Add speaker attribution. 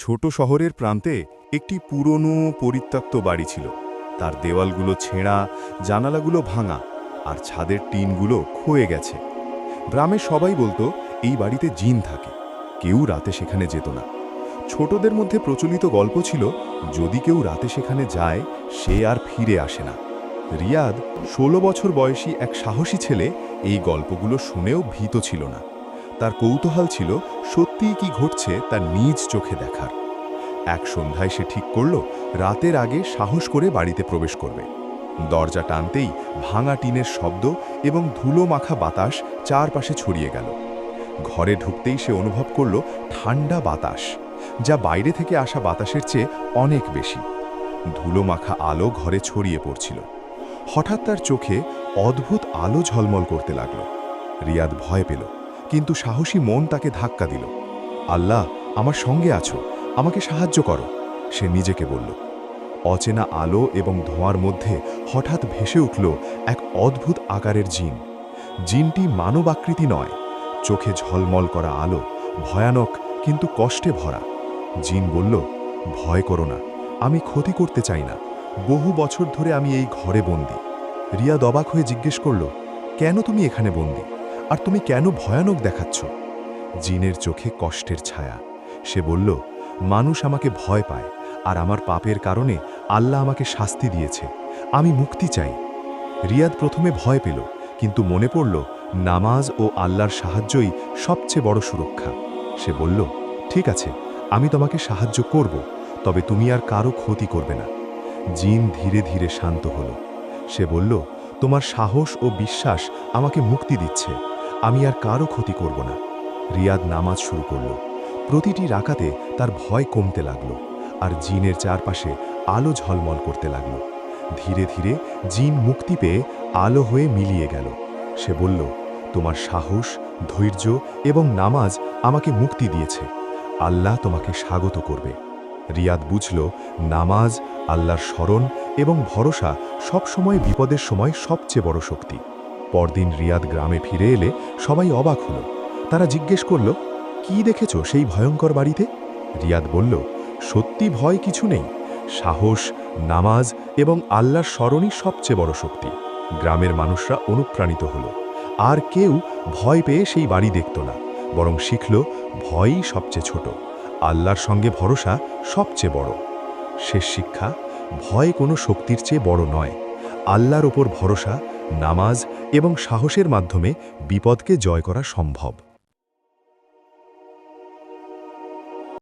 Speaker 1: ছোট শহরের প্রান্তে একটি পুরনো পরিত্যক্ত বাড়ি ছিল। তার দেওয়ালগুলো ছেঁড়া, জানালাগুলো ভাঙা, আর ছাদের টিনগুলো ক্ষয়ে গেছে। গ্রামের সবাই বলতো এই বাড়িতে জিন থাকে। কেউ রাতে সেখানে যেত না। ছোটদের মধ্যে প্রচলিত গল্প ছিল, যদি কেউ রাতে সেখানে যায় সে আর ফিরে আসে না। রিয়াদ ১৬ বছর বয়সী এক সাহসী ছেলে এই গল্পগুলো শুনেও ভীত ছিল না। তার কৌতূহল ছিল সত্যিই কি ঘটছে তা নিজ চোখে দেখার। এক সন্ধ্যায় সে ঠিক করল রাতের আগে সাহস করে বাড়িতে প্রবেশ করবে। দরজা টানতেই ভাঙা টিনের শব্দ এবং ধুলো মাখা বাতাস চারপাশে ছড়িয়ে গেল। ঘরে ঢুকতেই সে অনুভব করল ঠান্ডা বাতাস, যা বাইরে থেকে আসা বাতাসের চেয়ে অনেক বেশি। ধুলো মাখা আলো ঘরে ছড়িয়ে পড়ছিল। হঠাৎ তার চোখে অদ্ভুত আলো ঝলমল করতে লাগল। রিয়াদ ভয় পেল, কিন্তু সাহসী মন তাকে ধাক্কা দিল। আল্লাহ, আমার সঙ্গে আছো, আমাকে সাহায্য করো, সে নিজেকে বলল। অচেনা আলো এবং ধোঁয়ার মধ্যে হঠাৎ ভেসে উঠল এক অদ্ভুত আকারের জিন। জিনটি মানব আকৃতি নয়, চোখে ঝলমল করা আলো, ভয়ানক কিন্তু কষ্টে ভরা। জিন বলল, ভয় করো না, আমি ক্ষতি করতে চাই না। বহু বছর ধরে আমি এই ঘরে বন্দী। রিয়াদ অবাক হয়ে জিজ্ঞেস করল, কেন তুমি এখানে বন্দী? আর তুমি কেন ভয়ানক দেখাচ্ছ? জিনের চোখে কষ্টের ছায়া। সে বলল, মানুষ আমাকে ভয় পায়, আর আমার পাপের কারণে আল্লাহ আমাকে শাস্তি দিয়েছে। আমি মুক্তি চাই। রিয়াদ প্রথমে ভয় পেল, কিন্তু মনে পড়ল নামাজ ও আল্লাহর সাহায্যই সবচেয়ে বড় সুরক্ষা। সে বলল, ঠিক আছে, আমি তোমাকে সাহায্য করব, তবে তুমি আর কারো ক্ষতি করবে না। জিন ধীরে ধীরে শান্ত হল। সে বলল, তোমার সাহস ও বিশ্বাস আমাকে মুক্তি দিচ্ছে, আমি আর কারো ক্ষতি করব না। রিয়াদ নামাজ শুরু করল। প্রতিটি রাকাতে তার ভয় কমতে লাগল, আর জিনের চারপাশে আলো ঝলমল করতে লাগল। ধীরে ধীরে জিন মুক্তি পেয়ে আলো হয়ে মিলিয়ে গেল। সে বলল, তোমার সাহস, ধৈর্য এবং নামাজ আমাকে মুক্তি দিয়েছে। আল্লাহ তোমাকে স্বাগত করবে। রিয়াদ বুঝল, নামাজ, আল্লাহর স্মরণ এবং ভরসা সবসময় বিপদের সময় সবচেয়ে বড় শক্তি। পরদিন রিয়াদ গ্রামে ফিরে এলে সবাই অবাক হল। তারা জিজ্ঞেস করল, কি দেখেছ সেই ভয়ঙ্কর বাড়িতে? রিয়াদ বলল, সত্যি ভয় কিছু নেই। সাহস, নামাজ এবং আল্লাহর স্মরণই সবচেয়ে বড় শক্তি। গ্রামের মানুষরা অনুপ্রাণিত হল। আর কেউ ভয় পেয়ে সেই বাড়ি দেখত না, বরং শিখল ভয়ই সবচেয়ে ছোট, আল্লাহর সঙ্গে ভরসা সবচেয়ে বড়। শেষ শিক্ষা, ভয় কোনো শক্তির চেয়ে বড় নয়। আল্লাহর ওপর ভরসা, নামাজ এবং সাহসের মাধ্যমে বিপদকে জয় করা সম্ভব।